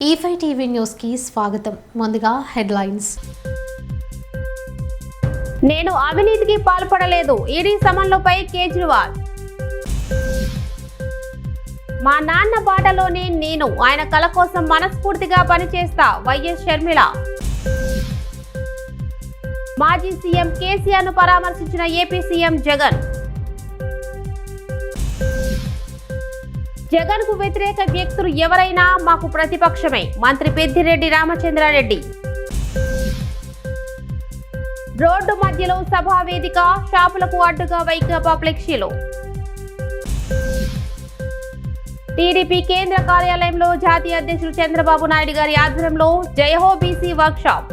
E5 TV news కి స్వాగతం. ముందుగా హెడ్లైన్స్. నేను అవినీతికి పాల్పడలేదు, ఈడీ సమన్లపై కేజ్రీవాల్. మా నాన్న బాటలోనే నేను, ఆయన కల కోసం మనస్ఫూర్తిగా పనిచేస్తా, వైఎస్ షర్మిల. మాజీ సీఎం కేసీఆర్ ను పరామర్శించిన ఏపీ సీఎం జగన్. జగన్ కు వ్యతిరేక వ్యక్తులు ఎవరైనా మాకు ప్రతిపక్షమే, మంత్రి పెద్దిరెడ్డి రామచంద్రారెడ్డి. రోడ్డు మధ్యలో సభా వేదిక, షాపులకు అడ్డుగా వైకాపా ఫ్లెక్సీలు. టీడీపీ కేంద్ర కార్యాలయంలో జాతీయ అధ్యక్షులు చంద్రబాబు నాయుడు గారి ఆధ్వర్యంలో జయహో బీసీ వర్క్ షాప్.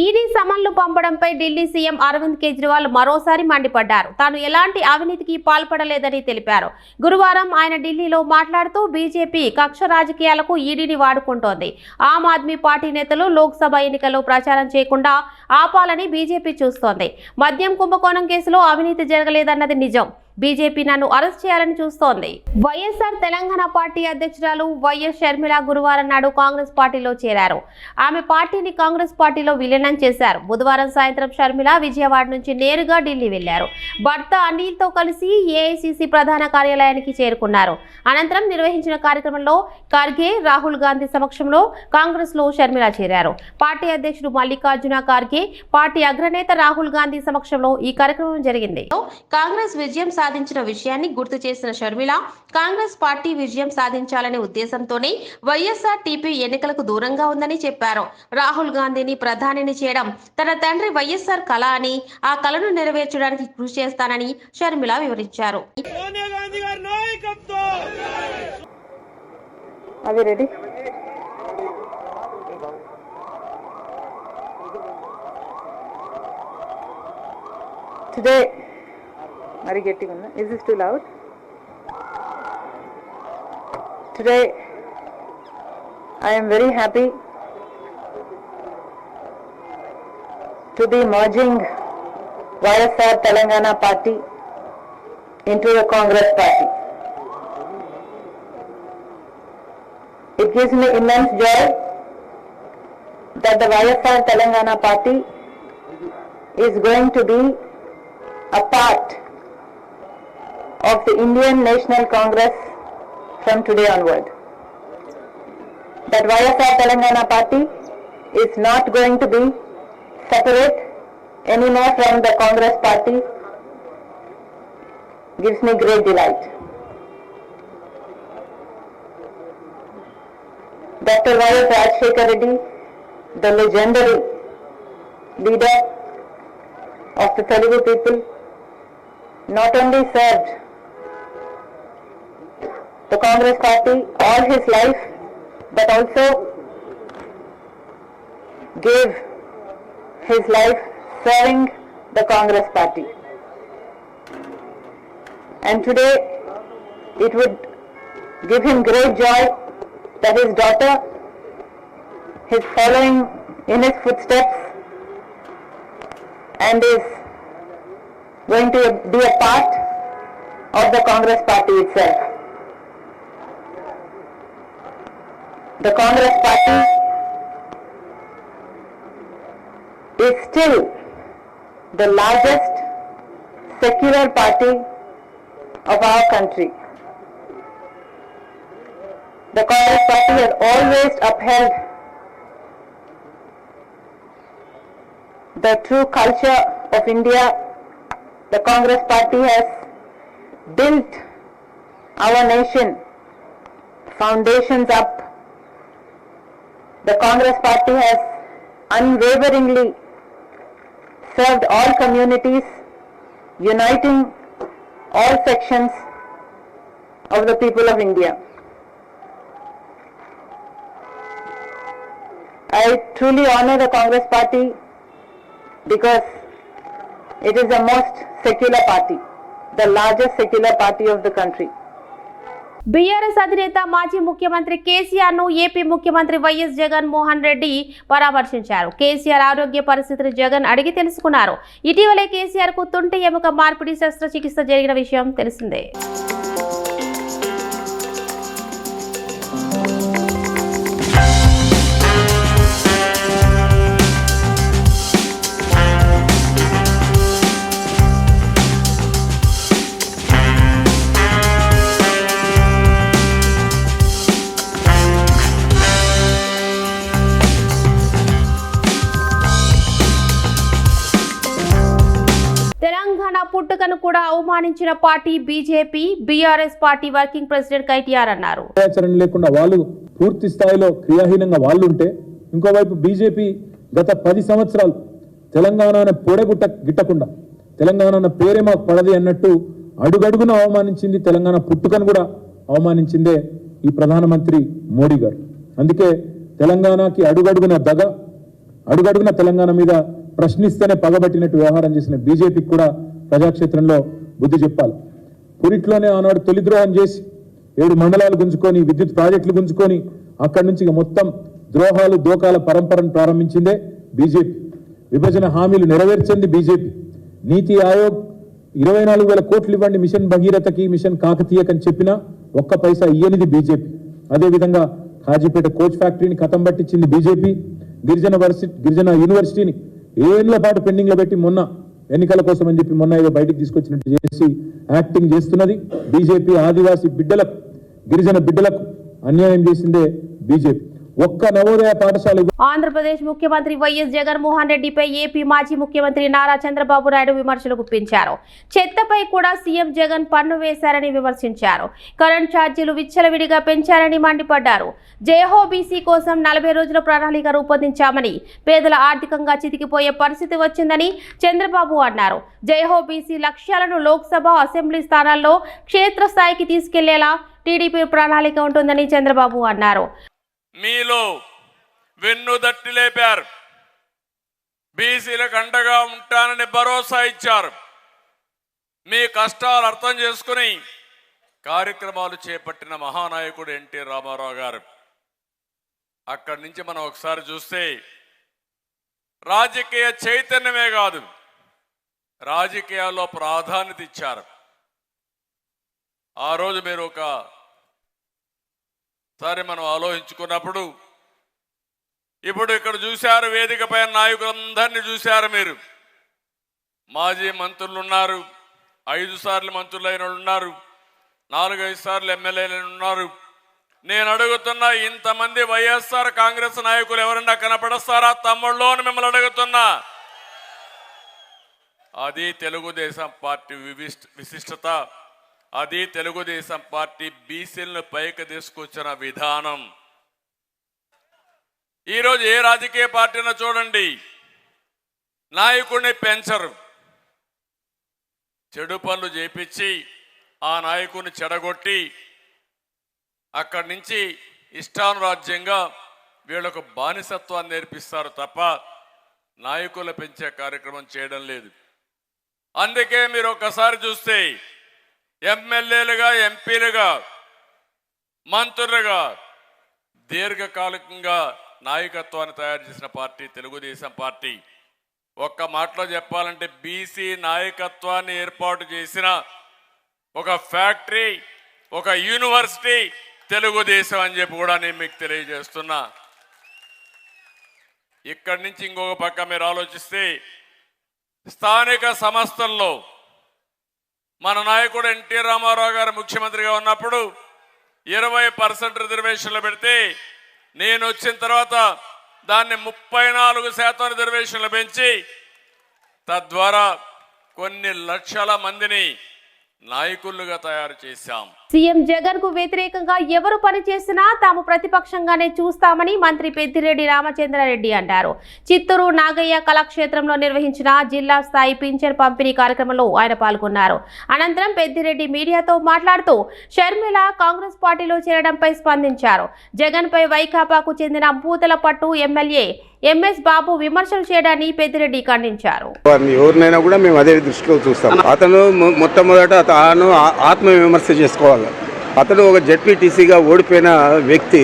ఈడీ సమన్లు పంపడంపై ఢిల్లీ సీఎం అరవింద్ కేజ్రీవాల్ మరోసారి మండిపడ్డారు. తాను ఎలాంటి అవినీతికి పాల్పడలేదని తెలిపారు. గురువారం ఆయన ఢిల్లీలో మాట్లాడుతూ బీజేపీ కక్ష రాజకీయాలకు ఈడీని వాడుకుంటోంది. ఆమ్ ఆద్మీ పార్టీ నేతలు లోక్సభ ఎన్నికల్లో ప్రచారం చేయకుండా ఆపాలని బీజేపీ చూస్తోంది. మద్యం కుంభకోణం కేసులో అవినీతి జరగలేదన్నది నిజం. బీజేపీ నన్ను అరెస్ట్ చేయాలని చూస్తోంది. వైఎస్ఆర్ తెలంగాణ పార్టీ అధ్యక్షురాలు వైఎస్ షర్మిల గురువారం నాడు కాంగ్రెస్ పార్టీలో చేరారు. ఆమె పార్టీని కాంగ్రెస్ పార్టీలో విలీనం చేశారు. బుధవారం సాయంత్రం షర్మిల విజయవాడ నుంచి నేరుగా ఢిల్లీ వెళ్లారు. భర్త అనిల్ తో కలిసి ఏఐసీసీ ప్రధాన కార్యాలయానికి చేరుకున్నారు. అనంతరం నిర్వహించిన కార్యక్రమంలో ఖర్గే, రాహుల్ గాంధీ సమక్షంలో కాంగ్రెస్ లో షర్మిల చేరారు. పార్టీ అధ్యక్షుడు మల్లికార్జున ఖర్గే, పార్టీ అగ్రనేత రాహుల్ గాంధీ సమక్షంలో ఈ కార్యక్రమం జరిగింది. కాంగ్రెస్ విజయం సాధించిన విషయాన్ని గుర్తు చేసిన షర్మిల, కాంగ్రెస్ పార్టీ విజయం సాధించాలనే ఉద్దేశంతోనే వైఎస్ఆర్ టీపీ ఎన్నికలకు దూరంగా ఉందని చెప్పారు. రాహుల్ గాంధీని ప్రధానిని చేయడం తన తండ్రి వైఎస్ఆర్ కళ అని, ఆ కళను నెరవేర్చడానికి కృషి చేస్తానని షర్మిల వివరించారు. Are you getting on? Is this too loud? Today, I am very happy to be merging YSR Telangana Party into the Congress Party. It gives me immense joy that the YSR Telangana Party is going to be a part of the Indian National Congress from today onward. That YSR Telangana Party is not going to be separate anymore from the Congress Party gives me great delight. Dr. Y.S. Rajshekar Reddy, the legendary leader of the Telugu people, not only served the Congress Party all his life, but also gave his life serving the Congress Party. And today it would give him great joy that his daughter is following in his footsteps and is going to be a part of the Congress Party itself. The Congress Party is still the largest secular party of our country. The Congress Party has always upheld the true culture of India. The Congress Party has built our nation foundations up. The Congress Party has unwaveringly served all communities, uniting all sections of the people of India. I truly honor the Congress Party because it is the most secular party, the largest secular party of the country. BRS అధినేత మాజీ ముఖ్యమంత్రి కేసీఆర్ ను AP ముఖ్యమంత్రి YS Jagan Mohan Reddy పరామర్శించారు. కేసీఆర్ ఆరోగ్య పరిస్థితిని జగన్ అడిగి తెలుసుకున్నారు. ఇటీవలే కేసీఆర్ కు తుంటి ఎముక మార్పిడి శస్త్రచికిత్స జరిగిన విషయం తెలిసిందే. కూడా అవమానించిన party BJP. BRS party working president KTR అన్నారు. ఆచరణ లేకుండా వాళ్ళు పూర్తి స్థాయిలో క్రియాహీనంగా వాళ్ళు ఉంటే, ఇంకోవైపు బీజేపీ గత 10 సంవత్సరాలు తెలంగాణ గిట్టకుండా తెలంగాణ పేరే మాకు పడది అన్నట్టు అడుగడుగున అవమానించింది. తెలంగాణ పుట్టుకను కూడా అవమానించిందే ఈ ప్రధానమంత్రి మోడీ గారు. అందుకే తెలంగాణకి అడుగడుగున తెలంగాణ మీద ప్రశ్నిస్తేనే పగబట్టినట్టు వ్యవహారం చేసిన బీజేపీకి కూడా ప్రజాక్షేత్రంలో బుద్ధి చెప్పాలి. పురిట్లోనే ఆనాడు తొలిద్రోహం చేసి 7 మండలాలు గుంజుకొని, విద్యుత్ ప్రాజెక్టులు గుంజుకొని, అక్కడి నుంచి మొత్తం ద్రోహాలు దోకాల పరంపరను ప్రారంభించిందే బీజేపీ. విభజన హామీలు నెరవేర్చింది బీజేపీ. నీతి ఆయోగ్ 24,000 కోట్లు ఇవ్వండి మిషన్ భగీరథకి, మిషన్ కాకతీయకని చెప్పినా ఒక్క పైసా ఇయ్యనిది బీజేపీ. అదేవిధంగా కాజీపేట కోచ్ ఫ్యాక్టరీని కథం పట్టించింది బీజేపీ. గిరిజన యూనివర్సిటీని ఏళ్ల పాటు పెండింగ్ లో పెట్టి మొన్న ఎన్నికల కోసం అని చెప్పి మొన్న ఏదో బయటికి తీసుకొచ్చినట్టు చేసి యాక్టింగ్ చేస్తున్నది బీజేపీ. ఆదివాసీ బిడ్డలకు, గిరిజన బిడ్డలకు అన్యాయం చేసిందే బీజేపీ. ఒక్క నవోదయ పాఠశాల. ఆంధ్రప్రదేశ్ ముఖ్యమంత్రి వైఎస్ జగన్మోహన్ రెడ్డిపై ఏపీ మాజీ ముఖ్యమంత్రి నారా చంద్రబాబు నాయుడు విమర్శలు గుప్పించారు. చెత్తపై కూడా సీఎం జగన్ పన్ను వేశారని విమర్శించారు. కరెంట్ ఛార్జీలు విచ్చలవిడిగా పెంచారని మండిపడ్డారు. జయహో బీసీ కోసం 40 రోజుల ప్రణాళిక రూపొందించామని, పేదల ఆర్థికంగా చితికిపోయే పరిస్థితి వచ్చిందని చంద్రబాబు అన్నారు. జయహో బీసీ లక్ష్యాలను లోక్సభ, అసెంబ్లీ స్థానాల్లో క్షేత్రస్థాయికి తీసుకెళ్లేలా టీడీపీ ప్రణాళిక ఉంటుందని చంద్రబాబు అన్నారు. మీలో వెన్ను దట్టి లేపారు, బీసీలకు అండగా ఉంటానని భరోసా ఇచ్చారు. మీ కష్టాలు అర్థం చేసుకుని కార్యక్రమాలు చేపట్టిన మహానాయకుడు ఎన్టీ రామారావు గారు. అక్కడి నుంచి మనం ఒకసారి చూస్తే రాజకీయ చైతన్యమే కాదు, రాజకీయాల్లో ప్రాధాన్యత ఇచ్చారు. ఆ రోజు మీరు ఒకసారి మనం ఆలోచించుకున్నప్పుడు, ఇప్పుడు ఇక్కడ చూశారు వేదిక పైన నాయకులందరినీ చూశారు మీరు. మాజీ మంత్రులు ఉన్నారు, 5 సార్లు మంత్రులైన ఉన్నారు, 4-5 సార్లు ఎమ్మెల్యేలు ఉన్నారు. నేను అడుగుతున్నా, ఇంతమంది వైఎస్ఆర్ కాంగ్రెస్ నాయకులు ఎవరన్నా కనపడస్తారా తమ్ముళ్ళు అని మిమ్మల్ని అడుగుతున్నా. అది తెలుగుదేశం పార్టీ విశిష్టత, అది తెలుగుదేశం పార్టీ బీసీలను పైకి తీసుకొచ్చిన విధానం. ఈరోజు ఏ రాజకీయ పార్టీనో చూడండి, నాయకుడిని పెంచరు, చెడు పనులు చేపించి ఆ నాయకుడిని చెడగొట్టి అక్కడి నుంచి ఇష్టానురాజ్యంగా వీళ్ళకు బానిసత్వాన్ని నేర్పిస్తారు తప్ప నాయకులు పెంచే కార్యక్రమం చేయడం లేదు. అందుకే మీరు ఒక్కసారి చూస్తే ఎమ్మెల్యేలుగా, ఎంపీలుగా, మంత్రులుగా దీర్ఘకాలికంగా నాయకత్వాన్ని తయారు చేసిన పార్టీ తెలుగుదేశం పార్టీ. ఒక్క మాటలో చెప్పాలంటే బీసీ నాయకత్వాన్ని ఏర్పాటు చేసిన ఒక ఫ్యాక్టరీ, ఒక యూనివర్సిటీ తెలుగుదేశం అని చెప్పి కూడా నేను మీకు తెలియజేస్తున్నా. ఇక్కడి నుంచి ఇంకొక పక్క మీరు ఆలోచిస్తే, స్థానిక సంస్థల్లో మన నాయకుడు ఎన్టీ రామారావు గారు ముఖ్యమంత్రిగా ఉన్నప్పుడు 20% రిజర్వేషన్లు పెడితే, నేను వచ్చిన తర్వాత దాన్ని 34% రిజర్వేషన్లు పెంచి తద్వారా కొన్ని లక్షల మందిని నాయకులుగా తయారు చేశాం. సీఎం జగన్ కు వ్యతిరేకంగా ఎవరు పనిచేసినా తాము ప్రతిపక్షంగానే చూస్తామని మంత్రి పెద్దిరెడ్డి రామచంద్రారెడ్డి అన్నారు. చిత్తూరు నాగయ్య కళాక్షేత్రంలో నిర్వహించిన జిల్లా స్థాయి పింఛన్ పంపిణీ కార్యక్రమంలో ఆయన పాల్గొన్నారు. అనంతరం పెద్దిరెడ్డి మీడియాతో మాట్లాడుతూ షర్మిల కాంగ్రెస్ పార్టీలో చేరడంపై స్పందించారు. జగన్ పై వైకాపాకు చెందిన పూతలపట్టు ఎమ్మెల్యే ఎంఎస్ బాబు విమర్శలు చేయడాన్ని పెద్దిరెడ్డి ఖండించారు. ఎవరినైనా కూడా మేము అదే దృష్టిలో చూస్తాం. అతను మొట్టమొదట తాను ఆత్మ విమర్శ చేసుకోవాలి. అతను ఒక జెడ్పీటీసీగా ఓడిపోయిన వ్యక్తి.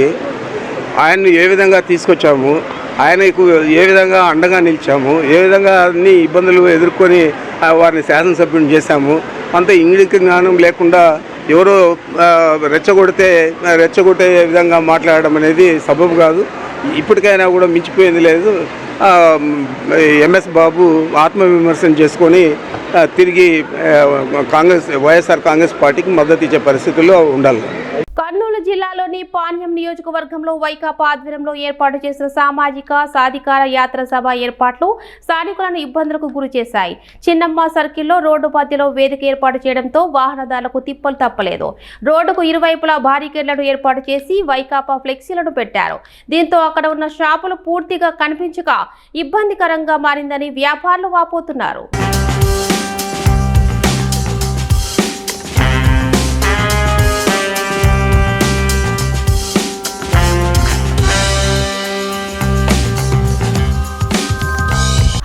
ఆయన్ను ఏ విధంగా తీసుకొచ్చాము, ఆయనకు ఏ విధంగా అండగా నిలిచాము, ఏ విధంగా అన్ని ఇబ్బందులు ఎదుర్కొని వారిని శాసనసభ్యుని చేశాము. అంత ఇంగిలిక జ్ఞానం లేకుండా ఎవరో రెచ్చగొట్టే విధంగా మాట్లాడడం అనేది సబబు కాదు. ఇప్పటికైనా కూడా మించిపోయింది లేదు. ఎంఎస్ బాబు ఆత్మవిమర్శన చేసుకొని తిరిగి వైఎస్ఆర్ కాంగ్రెస్ పార్టీకి మద్దతు ఇచ్చే పరిస్థితుల్లో ఉండాలి. కర్నూలు జిల్లాలోని పాణ్యం నియోజకవర్గంలో వైకాపా ఆధ్వర్యంలో ఏర్పాటు చేసిన సామాజిక సాధికార యాత్ర సభ ఏర్పాట్లు స్థానికులను ఇబ్బందులకు గురి చేశాయి. చిన్నమ్మ సర్కిల్లో రోడ్డు మధ్యలో వేదిక ఏర్పాటు చేయడంతో వాహనదారులకు తిప్పలు తప్పలేదు. రోడ్డుకు ఇరువైపులా బారికేడ్లను ఏర్పాటు చేసి వైకాపా ఫ్లెక్సీలను పెట్టారు. దీంతో అక్కడ ఉన్న షాపులు పూర్తిగా కనిపించక ఇబ్బందికరంగా మారిందని వ్యాపారులు వాపోతున్నారు.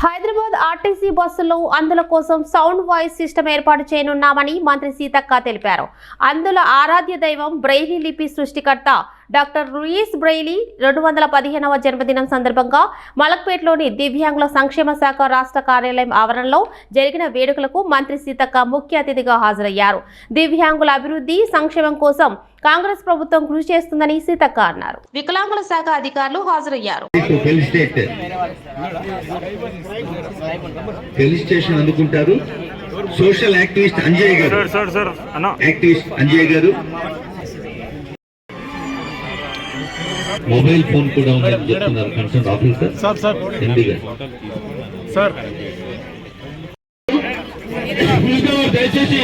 హైదరాబాద్ ఆర్టీసీ బస్సుల్లో అందుల కోసం సౌండ్ వాయిస్ సిస్టమ్ ఏర్పాటు చేయనున్నామని మంత్రి సీతక్క తెలిపారు. అందుల ఆరాధ్య దైవం బ్రెయిలీ లిపి సృష్టికర్త డాక్టర్ లూయిస్ బ్రెయిలీ 215వ జన్మదినం సందర్భంగా మలక్పేటలోని దివ్యాంగుల సంక్షేమ శాఖ రాష్ట్ర కార్యాలయం ఆవరణలో జరిగిన వేడుకలకు మంత్రి సీతక్క ముఖ్య అతిథిగా హాజరయ్యారు. దివ్యాంగుల అభివృద్ధి సంక్షేమం కోసం కాంగ్రెస్ ప్రభుత్వం కృషి చేస్తుందని సీతక్క అన్నారు. వికలాంగుల శాఖ అధికారులు హాజరయ్యారు. ఫెలిసిటేషన్ అందుకుంటారు. సోషల్ యాక్టివిస్ట్ అంజయ్ గారు, యాక్టివిస్ట్ అంజయ్ గారు. మొబైల్ ఫోన్ కూడా ఉందని చెప్తున్నారు కన్సర్న్ ఆఫీసర్ ఎండి గారు. దయచేసి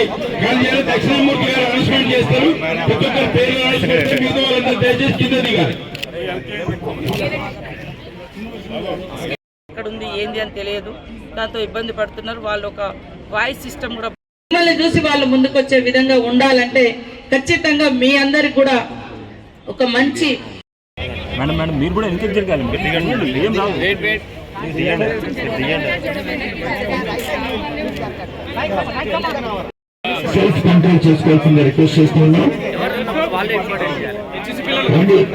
దక్షిణామూర్తి గారు అనౌన్స్మెంట్ చేస్తారు. దయచేసి కింద దిగారు. ఎక్కడుంది ఏంది అని తెలియదు, దాంతో ఇబ్బంది పడుతున్నారు. వాళ్ళు ఒక వాయిస్ సిస్టమ్ కూడా మిమ్మల్ని చూసి వాళ్ళు ముందుకొచ్చే విధంగా ఉండాలంటే ఖచ్చితంగా మీ అందరికి కూడా ఒక మంచి మేడం మీరు కూడా ఎందుకు జరగాలి? ఏం రావు. సెల్ఫ్ కంట్రోల్ చేసుకోవాల్సిందిగా రిక్వెస్ట్ చేస్తున్నాం.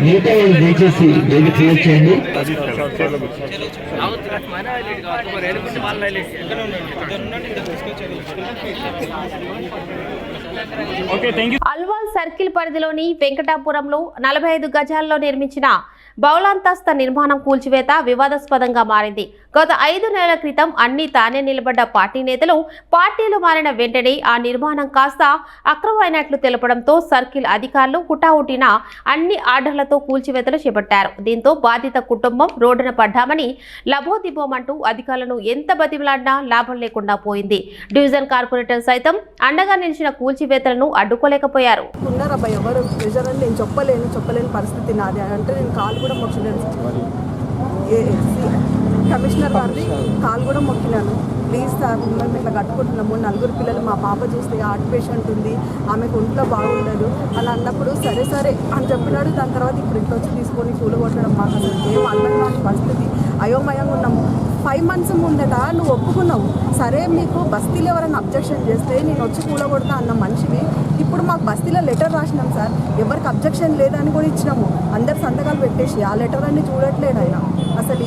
మిగతా వాళ్ళు దయచేసి వేదిక క్లియర్ చేయండి. అల్వాల్ సర్కిల్ పరిధిలోని వెంకటాపురంలో 45 గజాల్లో నిర్మించిన బౌలాంతస్త నిర్మాణం కూల్చివేత వివాదాస్పదంగా మారింది. గత 5 నెలల క్రితం అన్ని తానే నిలబడ్డ పార్టీ నేతలు పార్టీలు మారిన వెంటనే ఆ నిర్మాణం కాస్త అక్రమమైనట్లు తెలపడంతో సర్కిల్ అధికారులు హుటాహుటిన అన్ని ఆర్డర్లతో కూల్చివేతలు చేపట్టారు. దీంతో బాధిత కుటుంబం రోడ్డున పడ్డామని లబోదిబోమంటూ అధికారులను ఎంత బతిమలాడినా లాభం లేకుండా పోయింది. డివిజన్ కార్పొరేటర్ సైతం అండగా నిలిచిన కూల్చివేతలను అడ్డుకోలేకపోయారు. నేను చెప్పలేని పరిస్థితి నాది అంటే నేను కాలు కూడా మొక్కలేను. కమిషనర్ గారిని కాలు కూడా మొక్కినాను. ప్లీజ్ సార్ మేము ఇట్లా కట్టుకుంటున్నాము, 4 పిల్లలు, మా పాప చూస్తే హార్ట్ పేషెంట్ ఉంది, ఆమెకు ఒంట్లో బాగుండదు అని అన్నప్పుడు సరే అని చెప్పినాడు. దాని తర్వాత ఇప్పుడు ఇంట్లో వచ్చి తీసుకొని కూలగొట్టడం మాకు అసలు ఏం అర్థం కాని పరిస్థితి. అయోమయంగా ఉన్నాము. 5 months ముందట నువ్వు ఒప్పుకున్నావు, సరే మీకు బస్తీలో ఎవరైనా అబ్జెక్షన్ చేస్తే నేను వచ్చి కూలగొడతా అన్న మనిషివి. ఇప్పుడు మాకు బస్తీలో లెటర్ రాసినాం సార్, ఎవరికి అబ్జెక్షన్ లేదని కూడా ఇచ్చినాము. అందరు సంతకాలు పెట్టేసి ఆ లెటర్ అన్ని చూడట్లేదు ఆయన. అసలు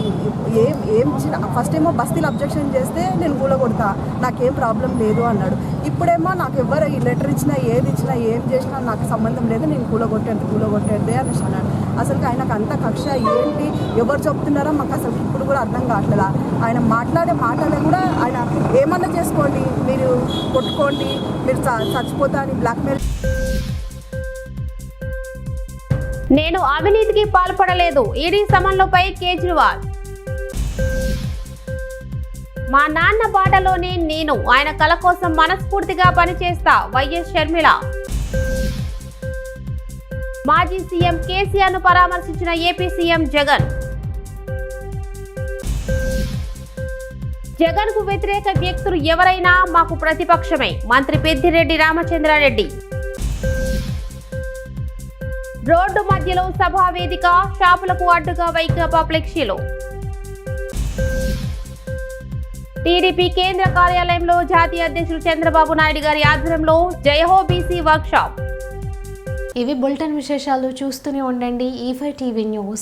ఏం ఫస్ట్ ఏమో బస్తీలో అబ్జెక్షన్ చేస్తే నేను కూలగొడతా, నాకేం ప్రాబ్లం లేదు అన్నాడు. ఇప్పుడేమో నాకు ఎవరు ఈ లెటర్ ఇచ్చినా ఏది ఇచ్చినా ఏం చేసినా నాకు సంబంధం లేదు, నేను కూలగొట్టేదే అని అన్నాడు. అసలు ఆయనకు అంత కక్ష ఏంటి, ఎవరు చెప్తున్నారో మాకు అసలు ఇప్పుడు కూడా అర్థం కావట్లేదా. ఆయన మాట్లాడే మాటలు కూడా ఆయన ఏమన్నా చేసుకోండి, మీరు కొట్టుకోండి, మీరు చచ్చిపోతా అని బ్లాక్మెయిల్. నేను అవినీతికి పాల్పడలేదు, ఈడీ సమన్లపై కేజ్రీవాల్. మా నాన్న బాటలోనే నేను, ఆయన కల కోసం మనస్ఫూర్తిగా పనిచేస్తా, వైఎస్ షర్మిల. మాజీ సీఎం కేసీఆర్ ను పరామర్శించిన ఏపీ సీఎం జగన్. జగన్ కు వ్యతిరేక వ్యక్తులు ఎవరైనా మాకు ప్రతిపక్షమే, మంత్రి పెద్దిరెడ్డి రామచంద్రారెడ్డి. రోడ్డు మధ్యలో సభా వేదిక, షాపులకు అడ్డుగా వైకాపా ఫ్లెక్సీలు. టీడీపీ కేంద్ర కార్యాలయంలో జాతీయ అధ్యక్షులు చంద్రబాబు నాయుడు గారి ఆధ్వర్యంలో జయహో బీసీ వర్క్షాప్. ఇవి బులెటిన్ విశేషాలు. చూస్తూనే ఉండండి E5 టీవీ న్యూస్.